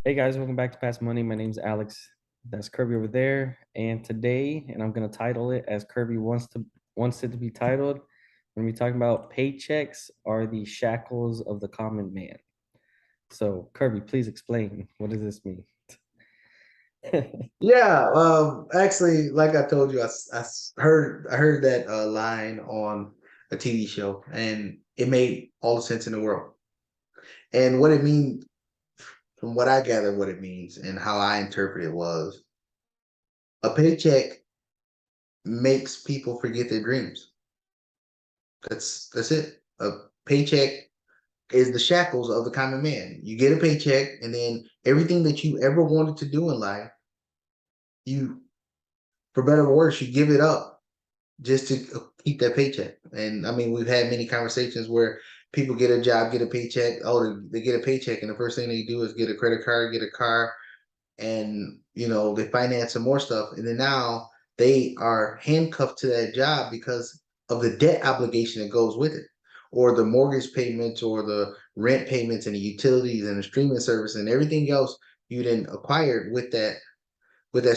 Hey guys, welcome back to Past Money. My name's Alex. That's Kirby over there. And today, and I'm gonna title it as Kirby wants it to be titled, when we talking about paychecks are the shackles of the common man. So Kirby, please explain. What does this mean? Yeah, actually, like I told you, I heard that line on a TV show, and it made all the sense in the world. And what it means, from what I gather, what it means and how I interpret it was a paycheck makes people forget their dreams. That's it. A paycheck is the shackles of the common man. You get a paycheck, and then everything that you ever wanted to do in life, you, for better or worse, you give it up just to keep that paycheck. And I mean, we've had many conversations where people get a job, get a paycheck. Oh, they get a paycheck, and the first thing they do is get a credit card, get a car, and they finance some more stuff. And then now they are handcuffed to that job because of the debt obligation that goes with it, or the mortgage payments, or the rent payments, and the utilities, and the streaming service, and everything else you then acquired with that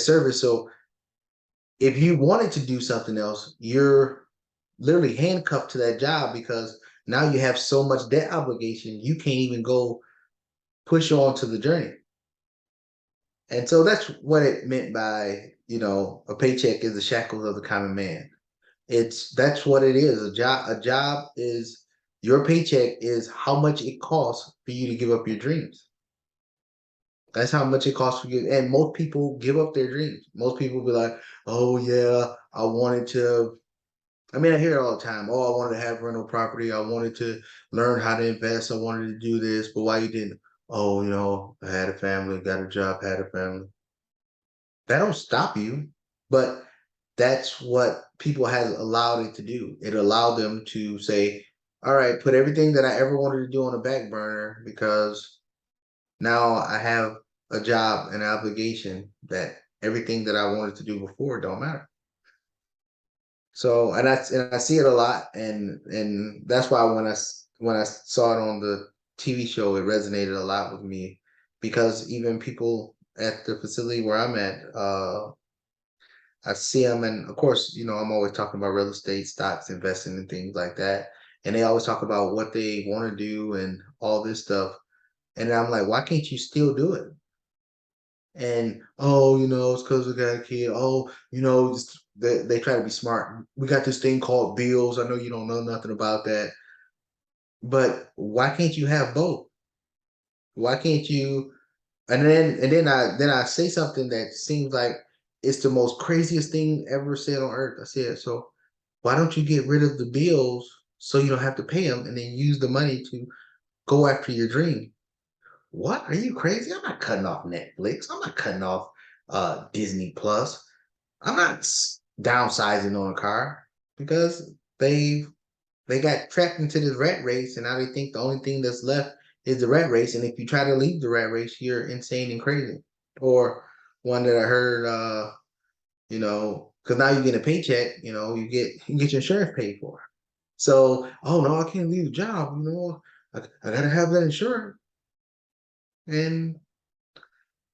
service. So if you wanted to do something else, you're literally handcuffed to that job because now you have so much debt obligation, you can't even go push on to the journey. And so that's what it meant by, a paycheck is the shackles of the common man. That's what it is. A job is your paycheck is how much it costs for you to give up your dreams. That's how much it costs for you. And most people give up their dreams. Most people be like, oh yeah, I wanted to. I mean, I hear it all the time. Oh, I wanted to have rental property. I wanted to learn how to invest. I wanted to do this, but why you didn't? Oh, I had a family, got a job, had a family. That don't stop you, but that's what people has allowed it to do. It allowed them to say, all right, put everything that I ever wanted to do on the back burner because now I have a job and an obligation that everything that I wanted to do before don't matter. So, and I see it a lot, and that's why when I saw it on the TV show, it resonated a lot with me because even people at the facility where I'm at, I see them, and of course, I'm always talking about real estate, stocks, investing, and things like that, and they always talk about what they want to do and all this stuff, and I'm like, why can't you still do it? And oh, it's because we got a kid. Oh, they try to be smart. We got this thing called bills. I know you don't know nothing about that, but why can't you have both? Why can't you? And then I say something that seems like it's the most craziest thing ever said on earth. I said, so why don't you get rid of the bills so you don't have to pay them, and then use the money to go after your dream? What? Are you crazy? I'm not cutting off Netflix. I'm not cutting off Disney Plus. I'm not downsizing on a car because they got trapped into this rat race, and now they think the only thing that's left is the rat race. And if you try to leave the rat race, you're insane and crazy. Or one that I heard, because now you get a paycheck, you get your insurance paid for. So, oh no, I can't leave the job. I gotta have that insurance. And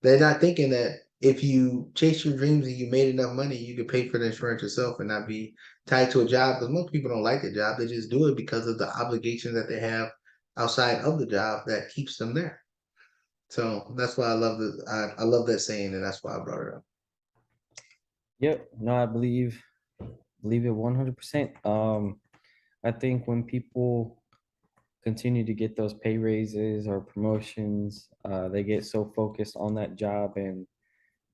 they're not thinking that if you chase your dreams and you made enough money, you could pay for the insurance yourself and not be tied to a job. Because most people don't like the job; they just do it because of the obligation that they have outside of the job that keeps them there. So that's why I love I love that saying, and that's why I brought it up. Yep, no, I believe it 100%. I think when people continue to get those pay raises or promotions, they get so focused on that job and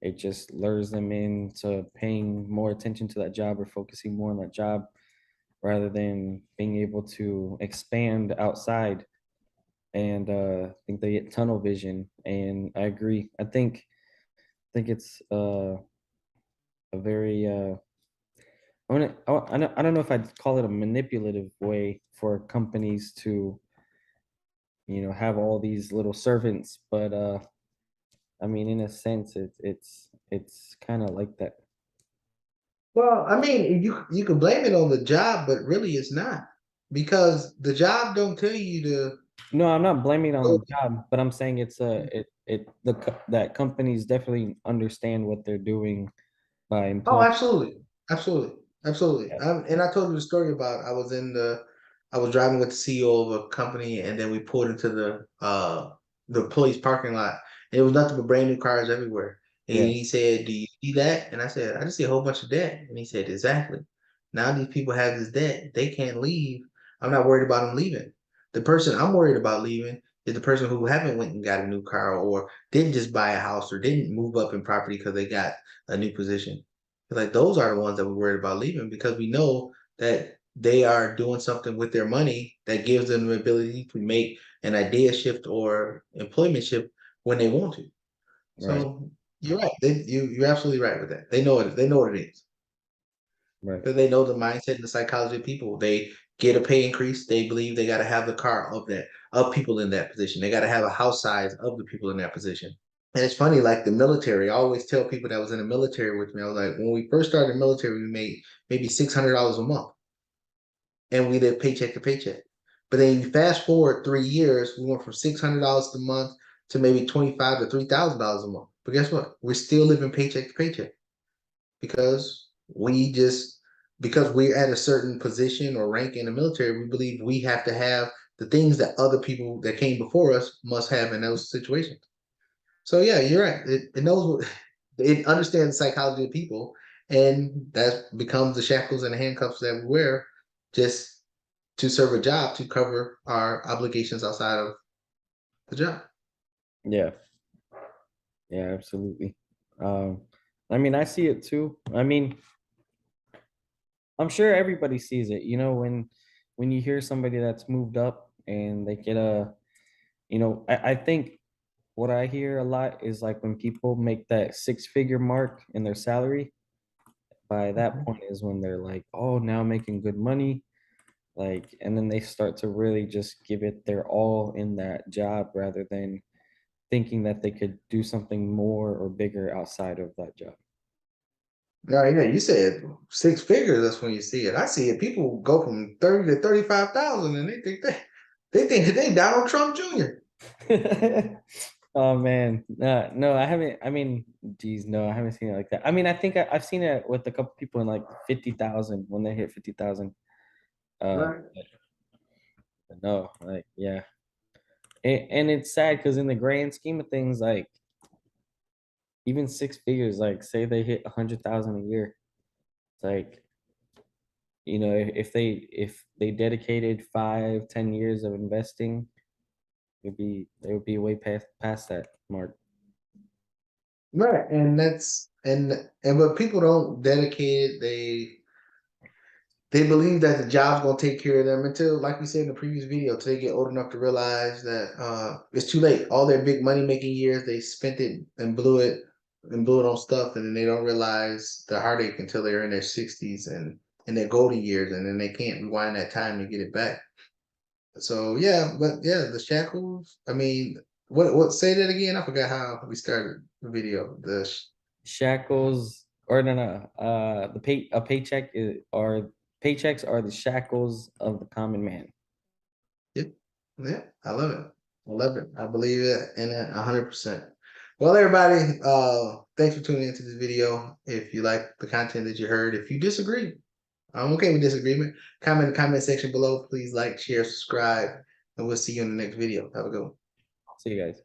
it just lures them into paying more attention to that job or focusing more on that job rather than being able to expand outside. And I think they get tunnel vision. And I agree. I think it's a very I don't know if I'd call it a manipulative way for companies to have all these little servants, but I mean, in a sense, it's kind of like that. Well, I mean, you can blame it on the job, but really it's not because the job don't tell you to. No, I'm not blaming it on Oh, the job, but I'm saying it's that companies definitely understand what they're doing by oh, employing. absolutely, absolutely, absolutely. Yeah, And I told you the story about I was driving with the CEO of a company, and then we pulled into the police parking lot. And it was nothing but brand new cars everywhere. And yeah, he said, "Do you see that?" And I said, "I just see a whole bunch of debt." And he said, "Exactly. Now these people have this debt; they can't leave. I'm not worried about them leaving. The person I'm worried about leaving is the person who haven't went and got a new car, or didn't just buy a house, or didn't move up in property because they got a new position." Like those are the ones that we're worried about leaving because we know that they are doing something with their money that gives them the ability to make an idea shift or employment shift when they want to. right, So you're right. You're absolutely right with that. They know it. They know what it is. right, Because they know the mindset and the psychology of people. They get a pay increase. They believe they got to have the car of people in that position. They got to have a house size of the people in that position. And it's funny, like the military. I always tell people that was in the military with me. I was like, when we first started the military, we made maybe $600 a month, and we lived paycheck to paycheck. But then you fast forward 3 years, we went from $600 a month to maybe 25 to $3,000 a month. But guess what? We're still living paycheck to paycheck because we just because we're at a certain position or rank in the military, we believe we have to have the things that other people that came before us must have in those situations. So yeah, you're right. It knows what it understands the psychology of people, and that becomes the shackles and the handcuffs that we wear just to serve a job to cover our obligations outside of the job. yeah, yeah, absolutely. Um, I mean, I see it too. I mean, I'm sure everybody sees it. When you hear somebody that's moved up and they get I think what I hear a lot is like when people make that six-figure mark in their salary, by that Mhm. point is when they're like, oh, now I'm making good money. Like, and then they start to really just give it their all in that job rather than thinking that they could do something more or bigger outside of that job. No, yeah, you said six figures. That's when you see it. I see it. People go from 30 to 35,000, and they think that they Donald Trump Jr. Oh man, no, I haven't. I mean, geez, no, I haven't seen it like that. I mean, I think I've seen it with a couple people in like 50,000 when they hit 50,000. Right. But no, like yeah, and it's sad because in the grand scheme of things, like even six figures, like say they hit 100,000 a year, it's like if they dedicated 5, 10 years of investing, they would be way past that mark. Right. And and but people don't dedicate it. They believe that the job's gonna take care of them until, like we said in the previous video, until they get old enough to realize that it's too late. All their big money making years, they spent it and blew it on stuff, and then they don't realize the heartache until they're in their 60s and in their golden years, and then they can't rewind that time to get it back. So yeah, but yeah, the shackles. I mean, what say that again? I forgot how we started the video. Shackles, or no, no, a paycheck are paychecks are the shackles of the common man. Yeah, yeah, I love it. I love it. I believe it in it 100%. Well, everybody, thanks for tuning into this video. If you like the content that you heard, if you disagree, I'm okay with disagreement. Comment in the comment section below. Please like, share, subscribe, and we'll see you in the next video. Have a good one. See you guys.